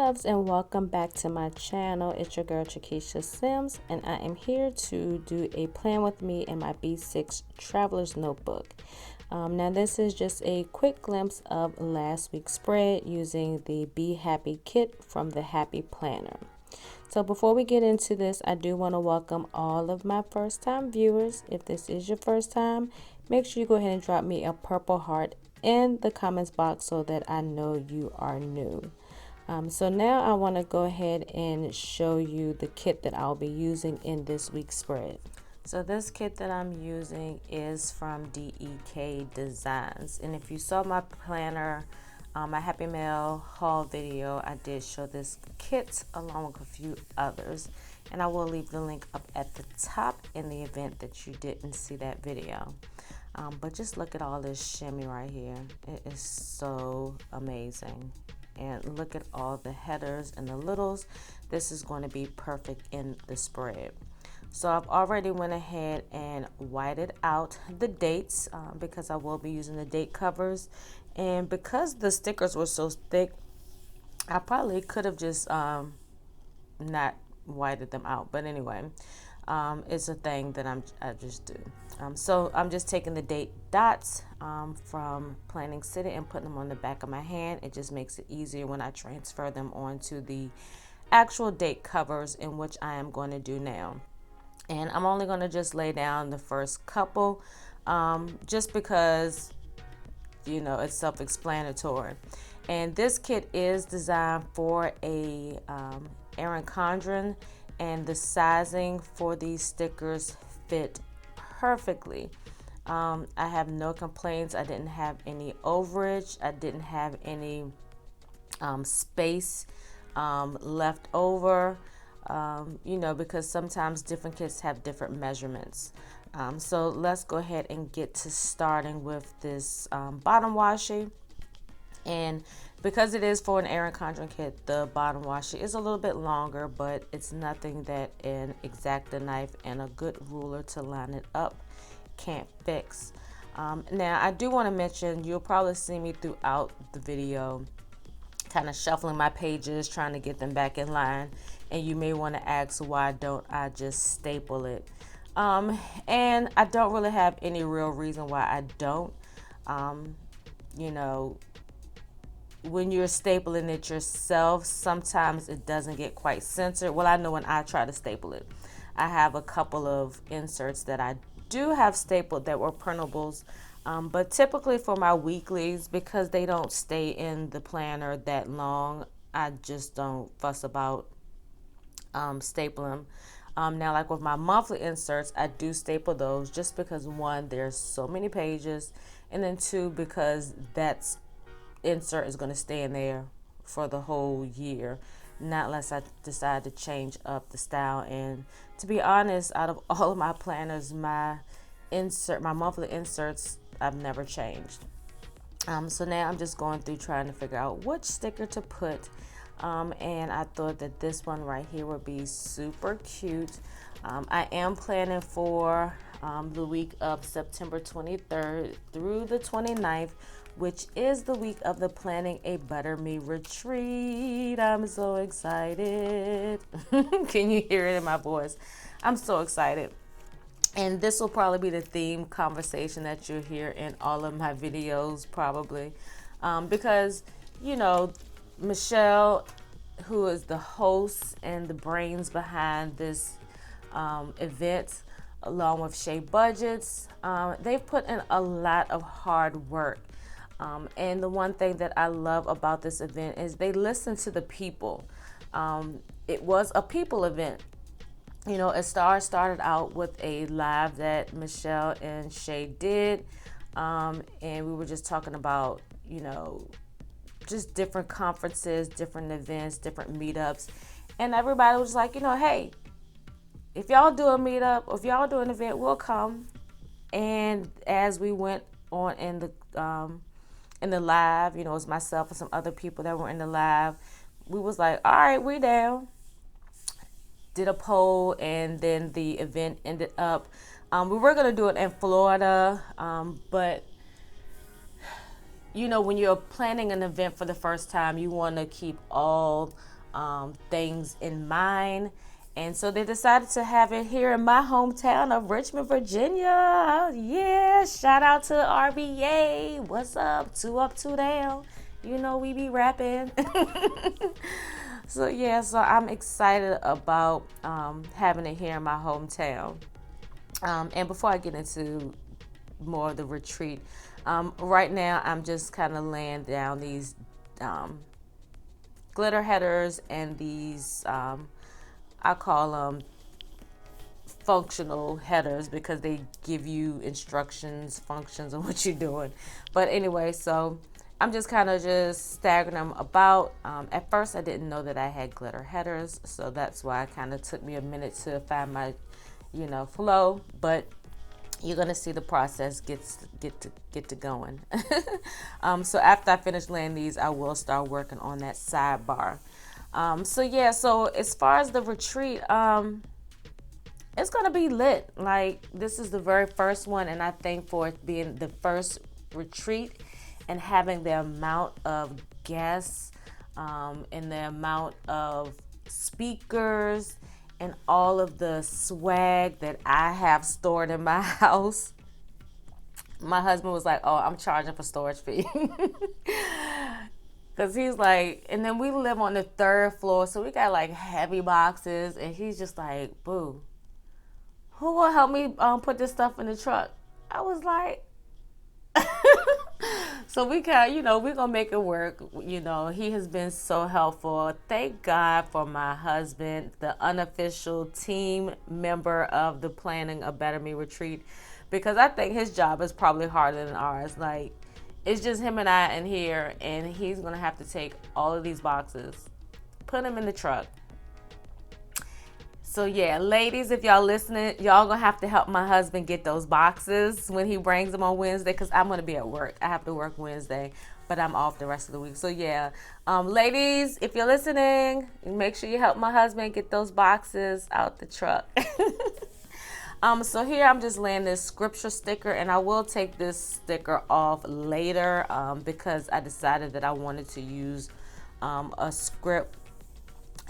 loves, and welcome back to my channel. It's your girl CheKesha Simms, and I am here to do a plan with me in my B6 Traveler's Notebook. Now this is just a quick glimpse of last week's spread using the Be Happy kit from the Happy Planner. So before we get into this, I do want to welcome all of my first time viewers. If this is your first time, make sure you go ahead and drop me a purple heart in the comments box so that I know you are new. So now I want to go ahead and show you the kit that I'll be using in this week's spread. So this kit that I'm using is from DEK Designs, and if you saw my planner, my Happy Mail haul video, I did show this kit along with a few others, and I will leave the link up at the top in the event that you didn't see that video. But just look at all this shimmy right here. It is so amazing. And look at all the headers and the littles. This is going to be perfect in the spread. So I've already went ahead and whited out the dates because I will be using the date covers. And because the stickers were so thick, I probably could have just not whited them out. But anyway, it's a thing that I just do. So I'm just taking the date dots from Planning City and putting them on the back of my hand. It just makes it easier when I transfer them onto the actual date covers, in which I am going to do now. And I'm only going to just lay down the first couple just because, you know, it's self-explanatory. And this kit is designed for a Erin Condren, and the sizing for these stickers fit perfectly. I have no complaints. I didn't have any overage. I didn't have any space left over, you know, because sometimes different kits have different measurements. So let's go ahead and get to starting with this bottom washi. And because it is for an Erin Condren kit, the bottom washi is a little bit longer, but it's nothing that an X-Acto knife and a good ruler to line it up can't fix. Now, I do want to mention, you'll probably see me throughout the video kind of shuffling my pages, trying to get them back in line. And you may want to ask, why don't I just staple it? And I don't really have any real reason why I don't. You know, when you're stapling it yourself, sometimes it doesn't get quite centered. Well, I know when I try to staple it, I have a couple of inserts that I do have stapled that were printables, but typically for my weeklies, because they don't stay in the planner that long, I just don't fuss about stapling them. Now, like with my monthly inserts, I do staple those just because, one, there's so many pages, and then two, because that's insert is going to stay in there for the whole year, not unless I decide to change up the style. And to be honest, out of all of my planners, my monthly inserts, I've never changed. So now I'm just going through trying to figure out which sticker to put, and I thought that this one right here would be super cute. I am planning for the week of September 23rd through the 29th, which is the week of the Planning a Better Me retreat. I'm so excited. Can you hear it in my voice? I'm so excited. And this will probably be the theme conversation that you'll hear in all of my videos, probably. Because, you know, Michelle, who is the host and the brains behind this event, along with Shea Budgets, they've put in a lot of hard work. And the one thing that I love about this event is they listen to the people. It was a people event. You know, it started out with a live that Michelle and Shay did. And we were just talking about, you know, just different conferences, different events, different meetups. And everybody was like, you know, hey, if y'all do a meetup, or if y'all do an event, we'll come. And as we went on in the live, you know, it was myself and some other people that were in the live, we was like, all right, we down. Did a poll, and then the event ended up, we were going to do it in Florida, but you know, when you're planning an event for the first time, you want to keep all things in mind. And so they decided to have it here in my hometown of Richmond, Virginia. Yeah, shout out to RBA. What's up? Two up, two down. You know we be rapping. So yeah, so I'm excited about having it here in my hometown. And before I get into more of the retreat, right now I'm just kind of laying down these glitter headers and these I call them functional headers because they give you instructions, functions on what you're doing. But anyway, so I'm just kind of just staggering them about. At first I didn't know that I had glitter headers, so that's why it kind of took me a minute to find my flow. But you're gonna see the process get to going. So after I finish laying these, I will start working on that sidebar. So yeah, so as far as the retreat, it's gonna be lit. Like, this is the very first one, and I think for it being the first retreat and having the amount of guests, and the amount of speakers and all of the swag that I have stored in my house. My husband was like, "Oh, I'm charging for storage fee." Cause he's like, and then we live on the third floor, so we got like heavy boxes, and he's just like, "Boo, who will help me put this stuff in the truck?" I was like, so we can, we're gonna make it work. He has been so helpful. Thank God for my husband, the unofficial team member of the Planning a Better Me retreat, because I think his job is probably harder than ours. Like, it's just him and I in here, and he's gonna have to take all of these boxes, put them in the truck. So yeah, ladies, if y'all listening, y'all gonna have to help my husband get those boxes when he brings them on Wednesday, because I'm gonna be at work. I have to work Wednesday, but I'm off the rest of the week. So yeah, ladies, if you're listening, make sure you help my husband get those boxes out the truck. So here I'm just laying this scripture sticker, and I will take this sticker off later because I decided that I wanted to use a script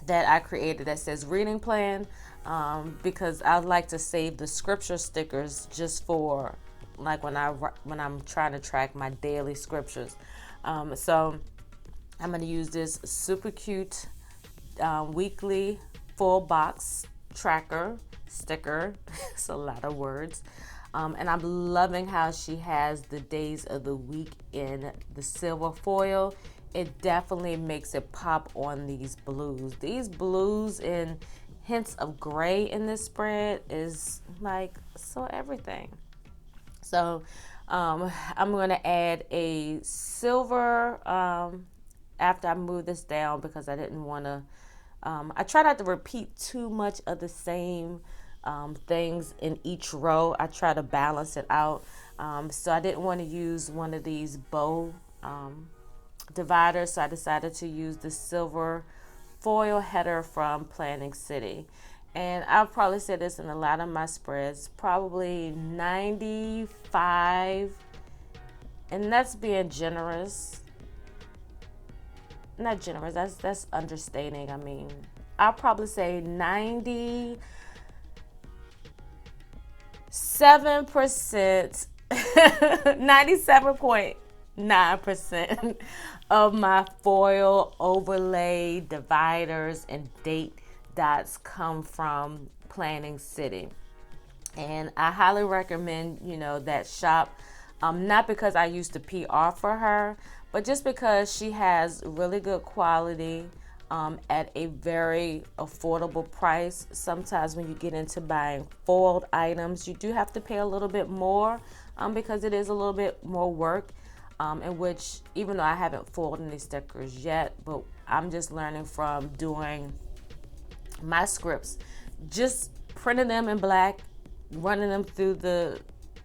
that I created that says reading plan, because I like to save the scripture stickers just for like when I'm trying to track my daily scriptures. So I'm going to use this super cute weekly full box tracker sticker. It's a lot of words. And I'm loving how she has the days of the week in the silver foil. It definitely makes it pop on these blues. These blues and hints of gray in this spread is like so everything. So I'm going to add a silver after I move this down, because I didn't want to, I try not to repeat too much of the same things in each row. I try to balance it out. So I didn't want to use one of these bow dividers, so I decided to use the silver foil header from Planning City. And I'll probably say this in a lot of my spreads, probably 95, and that's being generous. Not generous, that's understating. I mean, I'll probably say 97%, 97.9% of my foil overlay dividers and date dots come from Planning City. And I highly recommend, that shop. Not because I used to PR for her, but just because she has really good quality at a very affordable price. Sometimes when you get into buying foiled items, you do have to pay a little bit more because it is a little bit more work. In which, even though I haven't foiled any stickers yet, but I'm just learning from doing my scripts, just printing them in black, running them through the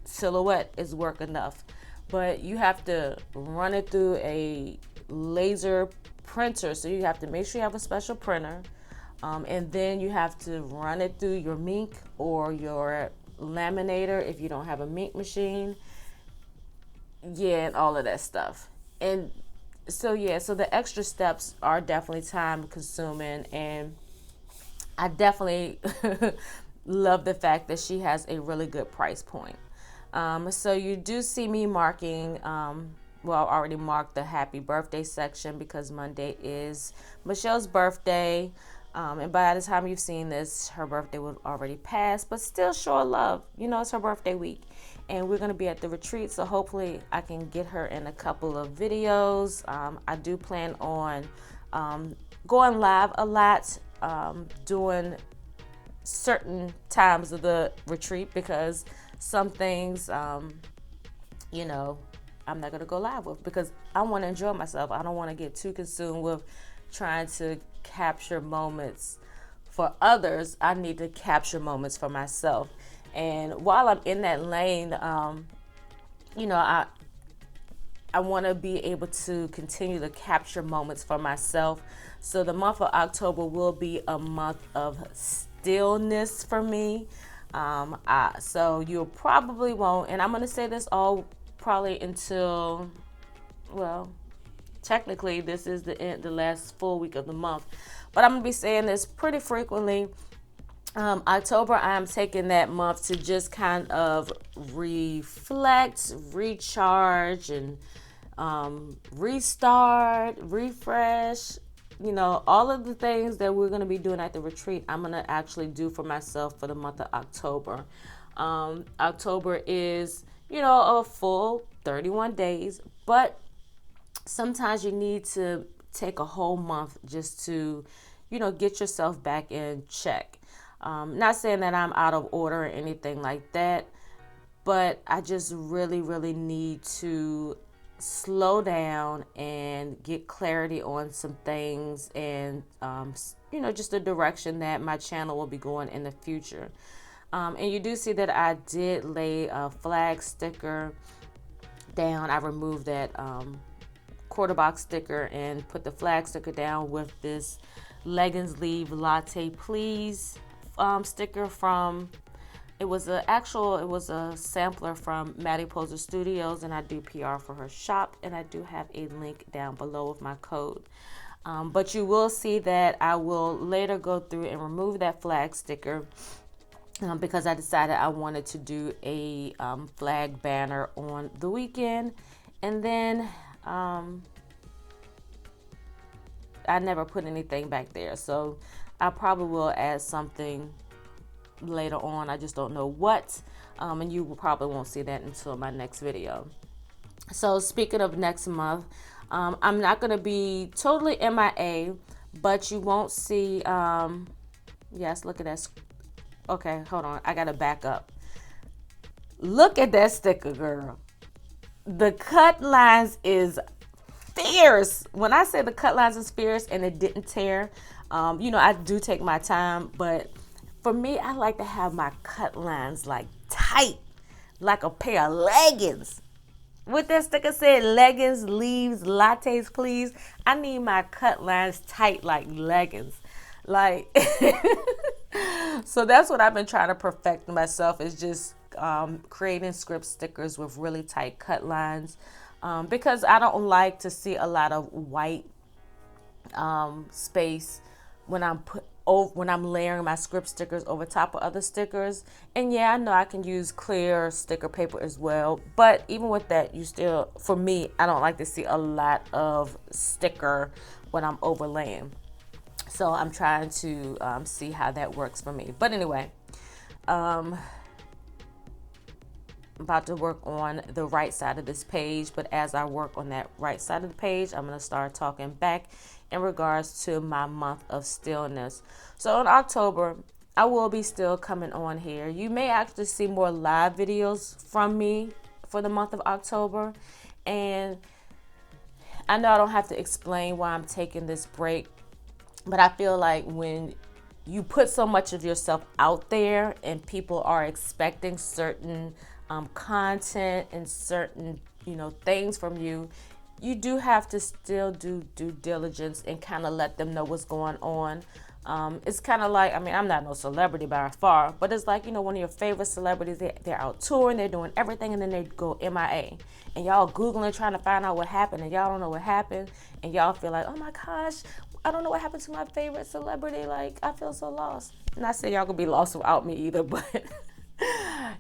silhouette is work enough. But you have to run it through a laser printer, so you have to make sure you have a special printer, and then you have to run it through your Mink or your laminator if you don't have a Mink machine. Yeah, and all of that stuff. And So yeah, so the extra steps are definitely time consuming, and I definitely love the fact that she has a really good price point. So you do see me marking, well, I already marked the happy birthday section because Monday is Michelle's birthday. And by the time you've seen this, her birthday will already pass, but still show love. You know, it's her birthday week. And we're going to be at the retreat, so hopefully I can get her in a couple of videos. I do plan on going live a lot, doing certain times of the retreat because some things, you know, I'm not going to go live with because I want to enjoy myself. I don't want to get too consumed with trying to capture moments for others. I need to capture moments for myself. And while I'm in that lane, you know, I want to be able to continue to capture moments for myself. So the month of October will be a month of stillness for me. So you probably won't, and I'm going to say this all probably until, well, technically this is the last full week of the month, but I'm going to be saying this pretty frequently. October, I'm taking that month to just kind of reflect, recharge, and restart, refresh. You know, all of the things that we're going to be doing at the retreat, I'm going to actually do for myself for the month of October. October is, you know, a full 31 days, but sometimes you need to take a whole month just to, you know, get yourself back in check. Not saying that I'm out of order or anything like that, but I just really, really need to slow down and get clarity on some things and, you know, just the direction that my channel will be going in the future. And you do see that I did lay a flag sticker down. I removed that quarter box sticker and put the flag sticker down with this leggings leave latte please sticker from, it was a sampler from Maddie Poser Studios, and I do PR for her shop, and I do have a link down below with my code. But you will see that I will later go through and remove that flag sticker because I decided I wanted to do a flag banner on the weekend, and then I never put anything back there, so I probably will add something later on. I just don't know what, and you will probably won't see that until my next video. So speaking of next month, I'm not going to be totally MIA, but you won't see, yes, look at that. Okay, hold on, I gotta back up. Look at that sticker, girl. The cut lines is fierce. When I say the cut lines is fierce and it didn't tear, you know, I do take my time, but for me, I like to have my cut lines like tight, like a pair of leggings. What that sticker said, leggings, leaves, lattes, please. I need my cut lines tight like leggings. Like, so that's what I've been trying to perfect myself, is just creating script stickers with really tight cut lines. Because I don't like to see a lot of white space when I'm layering my script stickers over top of other stickers. And yeah, I know I can use clear sticker paper as well, but even with that, you still, for me, I don't like to see a lot of sticker when I'm overlaying. So I'm trying to see how that works for me. But anyway, I'm about to work on the right side of this page, but as I work on that right side of the page, I'm going to start talking back in regards to my month of stillness. So in October, I will be still coming on here. You may actually see more live videos from me for the month of October. And I know I don't have to explain why I'm taking this break, but I feel like when you put so much of yourself out there and people are expecting certain content and certain, you know, things from you, you do have to still do due diligence and kind of let them know what's going on. It's kind of like, I mean, I'm not no celebrity by far, but it's like, one of your favorite celebrities, they're out touring, they're doing everything, and then they go MIA. And y'all Googling, trying to find out what happened, and y'all don't know what happened, and y'all feel like, oh my gosh, I don't know what happened to my favorite celebrity. Like, I feel so lost. Not saying y'all gonna be lost without me either, but,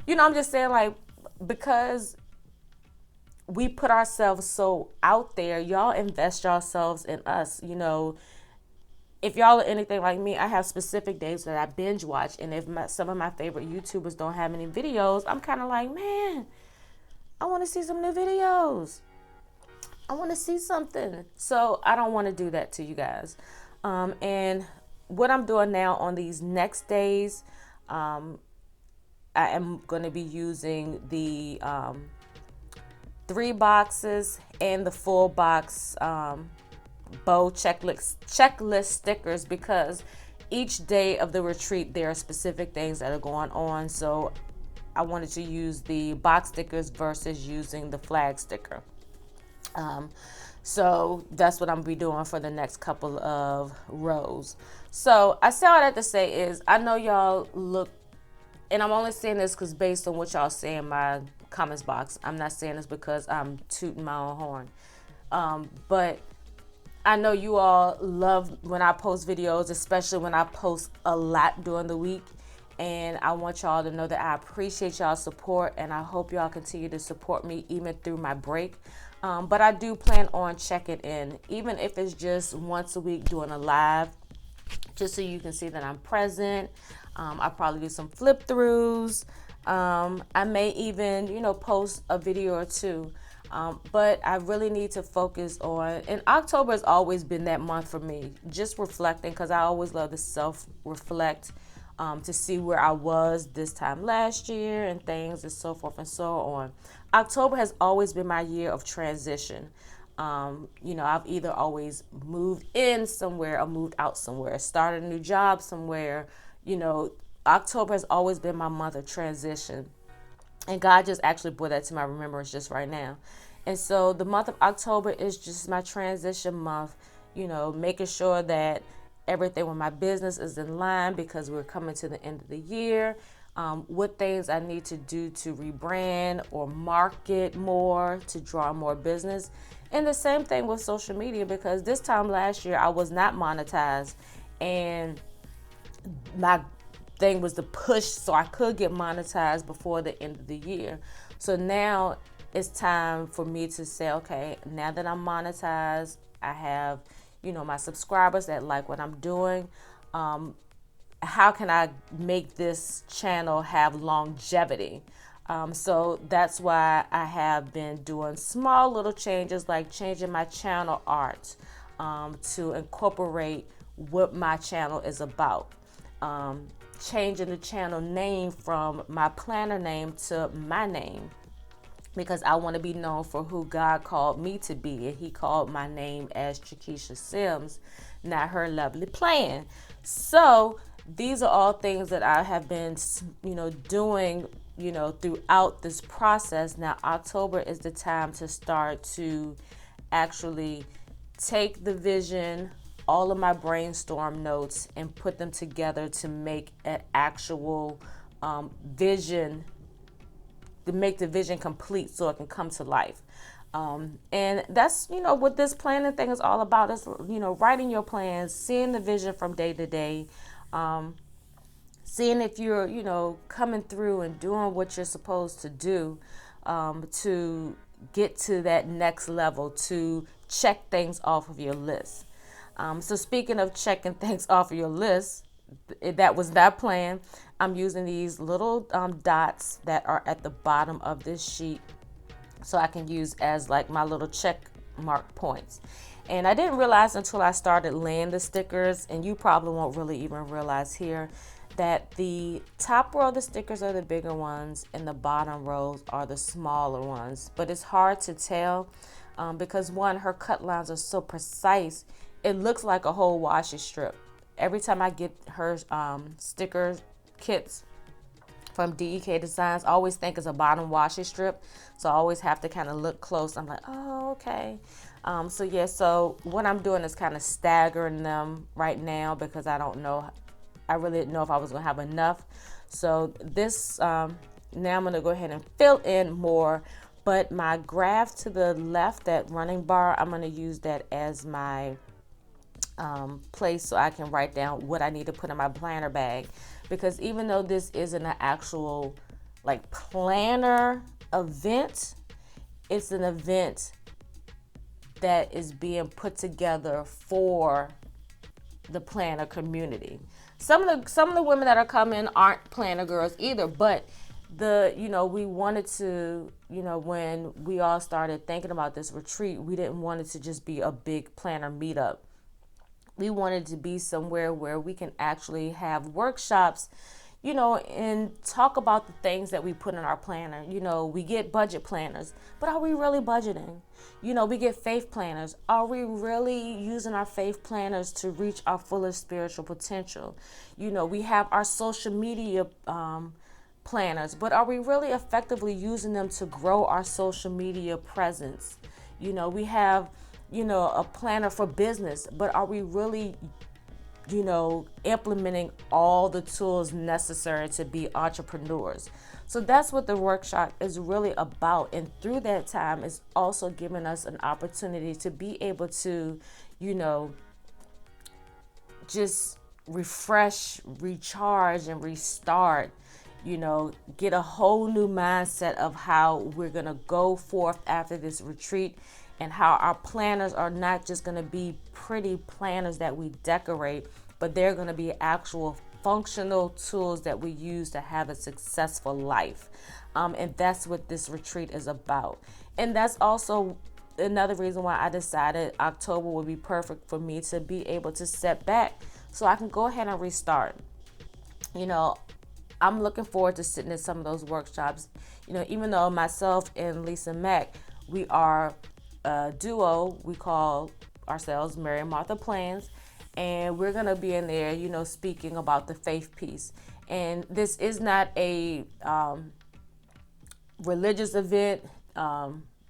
I'm just saying, like, because we put ourselves so out there, y'all invest yourselves in us, if y'all are anything like me, I have specific days that I binge watch. And if some of my favorite YouTubers don't have any videos, I'm kind of like, man, I want to see some new videos. I want to see something. So I don't want to do that to you guys. And what I'm doing now on these next days, I am going to be using the 3 boxes and the full box bow checklist stickers, because each day of the retreat there are specific things that are going on. So I wanted to use the box stickers versus using the flag sticker. So that's what I'm gonna be doing for the next couple of rows. So I say all that to say is, I know y'all look, and I'm only saying this because based on what y'all say in my comments box. I'm not saying this because I'm tooting my own horn. But I know you all love when I post videos, especially when I post a lot during the week. And I want y'all to know that I appreciate y'all's support, and I hope y'all continue to support me even through my break. But I do plan on checking in, even if it's just once a week doing a live, just so you can see that I'm present. I'll probably do some flip throughs. I may even, post a video or two. But I really need to focus on, and October has always been that month for me, just reflecting, because I always love to self-reflect, to see where I was this time last year and things and so forth and so on. October has always been my year of transition. I've either always moved in somewhere or moved out somewhere, started a new job somewhere. October has always been my month of transition. And God just actually brought that to my remembrance just right now. And so the month of October is just my transition month, making sure that everything with my business is in line, because we're coming to the end of the year. What things I need to do to rebrand or market more to draw more business. And the same thing with social media, because this time last year I was not monetized, and my thing was to push so I could get monetized before the end of the year. So now it's time for me to say, okay, now that I'm monetized, I have, my subscribers that like what I'm doing. How can I make this channel have longevity? So that's why I have been doing small little changes, like changing my channel art to incorporate what my channel is about. Changing the channel name from my planner name to my name, because I want to be known for who God called me to be. And He called my name as CheKesha Simms, not herlovelyplan. So these are all things that I have been, doing, throughout this process. Now, October is the time to start to actually take the vision, all of my brainstorm notes, and put them together to make an actual vision, to make the vision complete so it can come to life. And that's, what this planning thing is all about, is, writing your plans, seeing the vision from day to day, seeing if you're, coming through and doing what you're supposed to do, to get to that next level, to check things off of your list. So speaking of checking things off of your list, that was that plan. I'm using these little dots that are at the bottom of this sheet, so I can use as like my little check mark points. And I didn't realize until I started laying the stickers, and you probably won't really even realize here, that the top row of the stickers are the bigger ones and the bottom rows are the smaller ones. But it's hard to tell because, one, her cut lines are so precise. It looks like a whole washi strip. Every time I get her sticker kits, from DEK Designs. I always think it's a bottom washi strip, so I always have to kind of look close. I'm like, oh, okay. So yeah, so what I'm doing is kind of staggering them right now because I don't know, I really didn't know if I was gonna have enough. So this, now I'm gonna go ahead and fill in more, but my graph to the left, that running bar, I'm gonna use that as my place so I can write down what I need to put in my planner bag. Because even though this isn't an actual like planner event, it's an event that is being put together for the planner community. Some of the women that are coming aren't planner girls either, but we wanted to, when we all started thinking about this retreat, we didn't want it to just be a big planner meetup. We wanted to be somewhere where we can actually have workshops, and talk about the things that we put in our planner. We get budget planners, but are we really budgeting? We get faith planners. Are we really using our faith planners to reach our fullest spiritual potential? We have our social media planners, but are we really effectively using them to grow our social media presence? We have a planner for business, but are we really, implementing all the tools necessary to be entrepreneurs? So that's what the workshop is really about. And through that time, it's also giving us an opportunity to be able to, just refresh, recharge, and restart, get a whole new mindset of how we're going to go forth after this retreat, and how our planners are not just going to be pretty planners that we decorate, but they're going to be actual functional tools that we use to have a successful life. And that's what this retreat is about. And that's also another reason why I decided October would be perfect for me to be able to step back so I can go ahead and restart. I'm looking forward to sitting in some of those workshops. Even though myself and Lisa Mack, we are a duo, we call ourselves Mary and Martha Plans, and we're going to be in there, speaking about the faith piece. And this is not a religious event.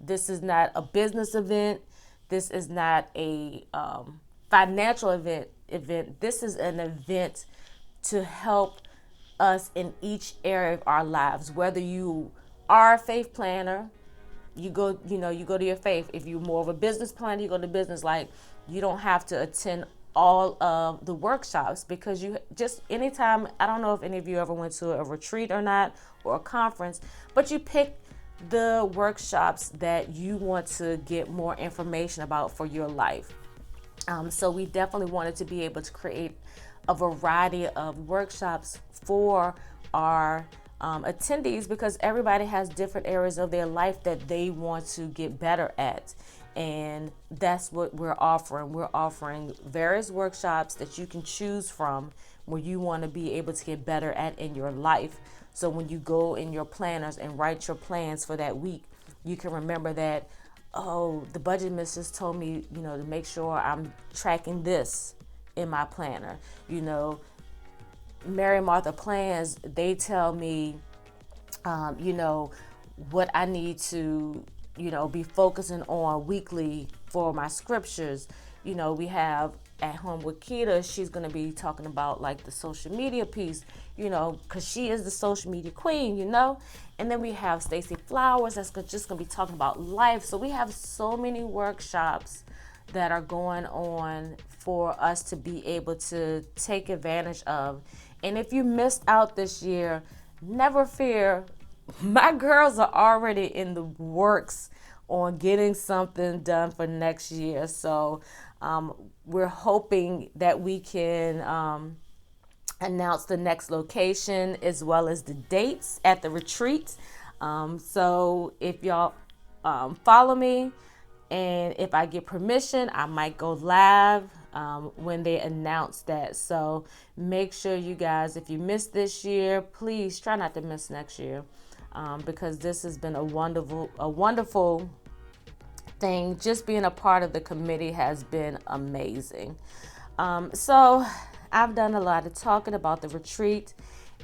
This is not a business event. This is not a financial event. This is an event to help us in each area of our lives. Whether you are a faith planner, you go to your faith. If you're more of a business planner, you go to business. Like, you don't have to attend all of the workshops, because you just, anytime, I don't know if any of you ever went to a retreat or not, or a conference, but you pick the workshops that you want to get more information about for your life. So we definitely wanted to be able to create a variety of workshops for our attendees, because everybody has different areas of their life that they want to get better at. And that's what we're offering. We're offering various workshops that you can choose from where you want to be able to get better at in your life. So when you go in your planners and write your plans for that week, you can remember that, oh, the budget mistress told me, to make sure I'm tracking this in my planner. Mary Martha Plans, they tell me, what I need to, be focusing on weekly for my scriptures. We have At Home with Keita, she's going to be talking about like the social media piece, because she is the social media queen, And then we have Stacey Flowers, that's just going to be talking about life. So we have so many workshops that are going on for us to be able to take advantage of. And if you missed out this year, never fear. My girls are already in the works on getting something done for next year. So we're hoping that we can announce the next location as well as the dates at the retreat. So if y'all follow me, and if I get permission, I might go live when they announce that. So make sure you guys, if you missed this year, please try not to miss next year, because this has been a wonderful thing. Just being a part of the committee has been amazing. So I've done a lot of talking about the retreat,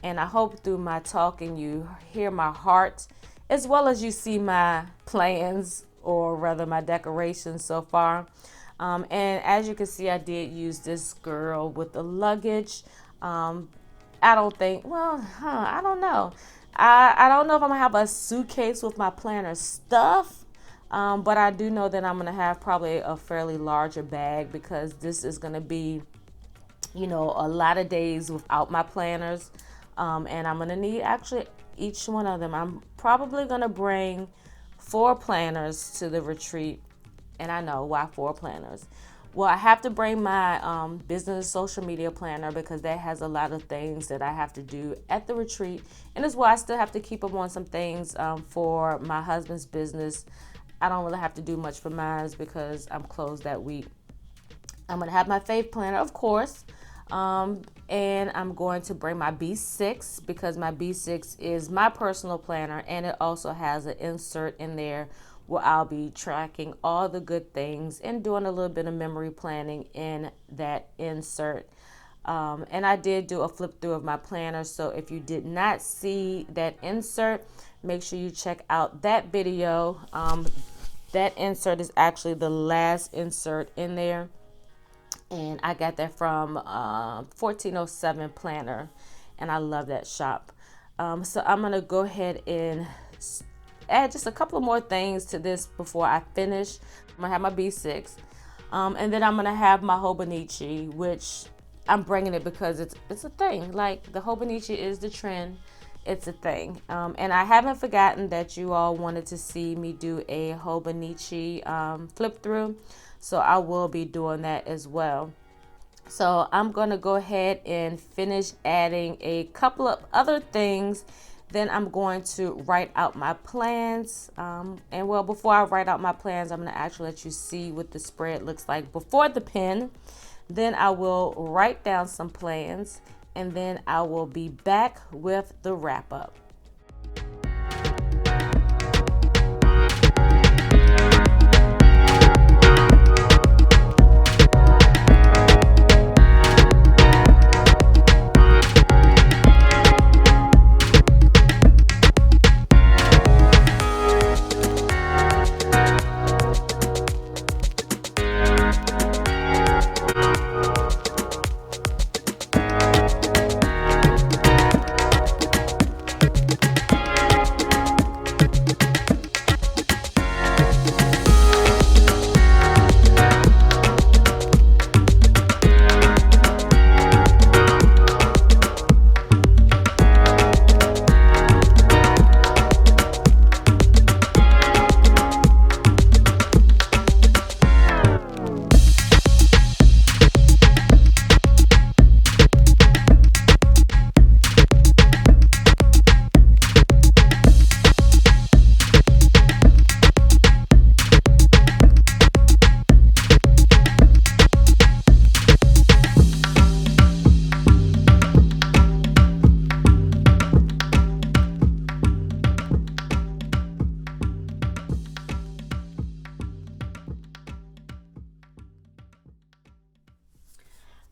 And I hope through my talking you hear my heart, as well as you see my plans, or rather my decorations so far. And as you can see, I did use this girl with the luggage. I don't think, well, I don't know. I don't know if I'm gonna have a suitcase with my planner stuff, but I do know that I'm gonna have probably a fairly larger bag, because this is gonna be, a lot of days without my planners. And I'm gonna need actually each one of them. I'm probably gonna bring 4 planners to the retreat. And I know why 4 planners. Well, I have to bring my business social media planner, because that has a lot of things that I have to do at the retreat. And as well, I still have to keep up on some things for my husband's business. I don't really have to do much for mine because I'm closed that week. I'm going to have my faith planner, of course. And I'm going to bring my B6, because my B6 is my personal planner, and it also has an insert in there where I'll be tracking all the good things and doing a little bit of memory planning in that insert. And I did do a flip through of my planner, so if you did not see that insert, make sure you check out that video. That insert is actually the last insert in there, and I got that from 1407 Planner, and I love that shop. So I'm gonna go ahead and add just a couple of more things to this before I finish. I'm gonna have my B6, and then I'm gonna have my Hobonichi, which I'm bringing it because it's a thing. Like, the Hobonichi is the trend. It's a thing. And I haven't forgotten that you all wanted to see me do a Hobonichi flip through. So I will be doing that as well. So I'm going to go ahead and finish adding a couple of other things. Then I'm going to write out my plans. And well, before I write out my plans, I'm going to actually let you see what the spread looks like before the pen. Then I will write down some plans, and then I will be back with the wrap up.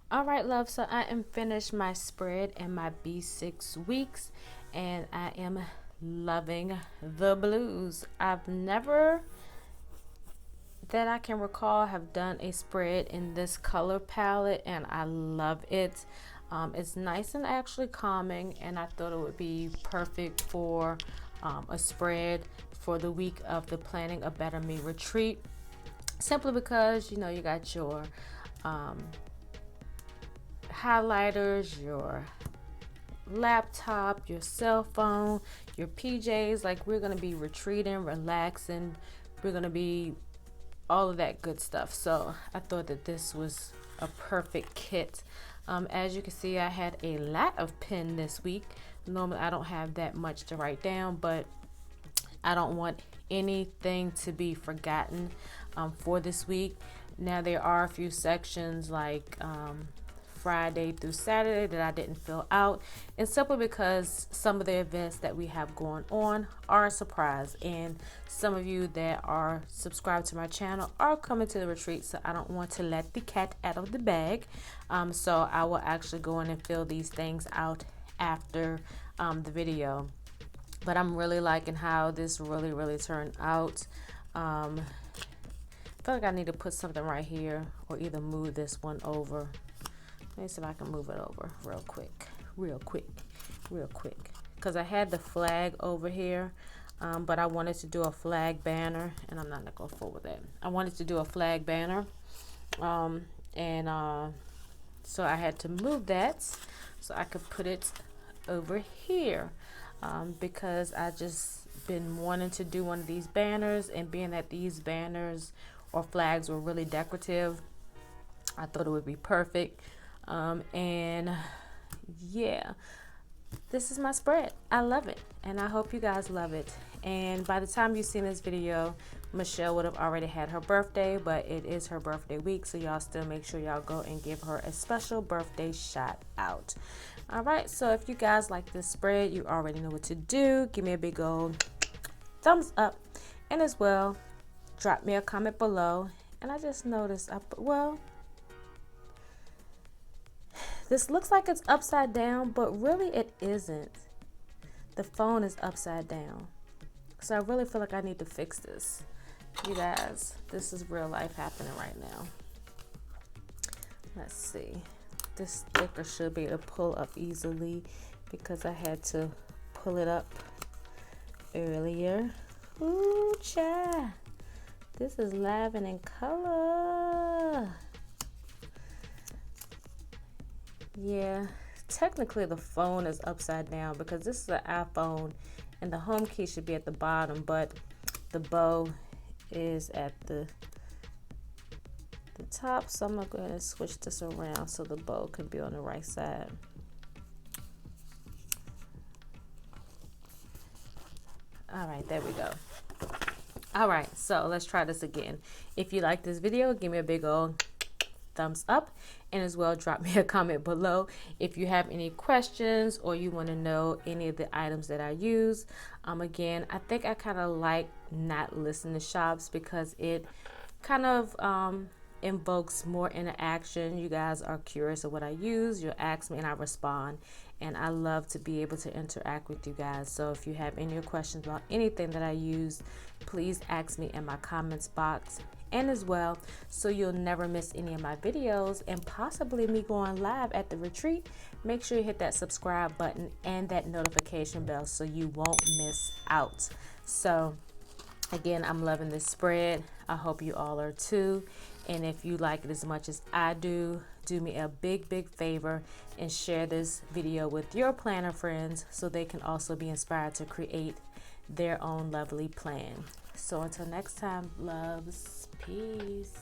All right, love. So I am finished my spread and my B6 weeks, and I am loving the blues. I've never, that I can recall, have done a spread in this color palette, and I love it. It's nice and actually calming, and I thought it would be perfect for a spread for the week of the Planning a Better Me retreat, simply because you got your highlighters, your laptop, your cell phone, your PJs. Like, we're gonna be retreating, relaxing, we're gonna be all of that good stuff. So I thought that this was a perfect kit. As you can see, I had a lot of pen this week. Normally I don't have that much to write down, but I don't want anything to be forgotten for this week. Now, there are a few sections like Friday through Saturday that I didn't fill out, and simply because some of the events that we have going on are a surprise, and some of you that are subscribed to my channel are coming to the retreat, so I don't want to let the cat out of the bag. So I will actually go in and fill these things out after the video. But I'm really liking how this really turned out. I feel like I need to put something right here or either move this one over. Let me see if I can move it over real quick. Because I had the flag over here, but I wanted to do a flag banner, and I'm not gonna go forward with that. I wanted to do a flag banner, so I had to move that so I could put it over here, because I just been wanting to do one of these banners, and being that these banners or flags were really decorative, I thought it would be perfect. And yeah, this is my spread. I love it, and I hope you guys love it. And by the time you've seen this video, Michelle would have already had her birthday, but it is her birthday week, so y'all still make sure y'all go and give her a special birthday shout out. All right, so if you guys like this spread, you already know what to do. Give me a big old thumbs up, and as well, drop me a comment below. And I just noticed, this looks like it's upside down, but really it isn't. The phone is upside down. So I really feel like I need to fix this. You guys, this is real life happening right now. Let's see. This sticker should be able to pull up easily because I had to pull it up earlier. Ooh, child. This is live and in color. Yeah, technically the phone is upside down because this is an iPhone and the home key should be at the bottom, but the bow is at the top. So I'm going to go ahead and switch this around so the bow can be on the right side. All right, there we go. All right, so let's try this again. If you like this video, give me a big old thumbs up, and as well drop me a comment below if you have any questions or you want to know any of the items that I use. Again, I think I kind of like not listening to shops because it kind of invokes more interaction. You guys are curious of what I use, you'll ask me and I respond, and I love to be able to interact with you guys. So if you have any questions about anything that I use, please ask me in my comments box. And as well, so you'll never miss any of my videos and possibly me going live at the retreat, make sure you hit that subscribe button and that notification bell so you won't miss out. So again, I'm loving this spread. I hope you all are too. And if you like it as much as I do, do me a big favor and share this video with your planner friends so they can also be inspired to create their own lovely plan. So until next time, loves, peace.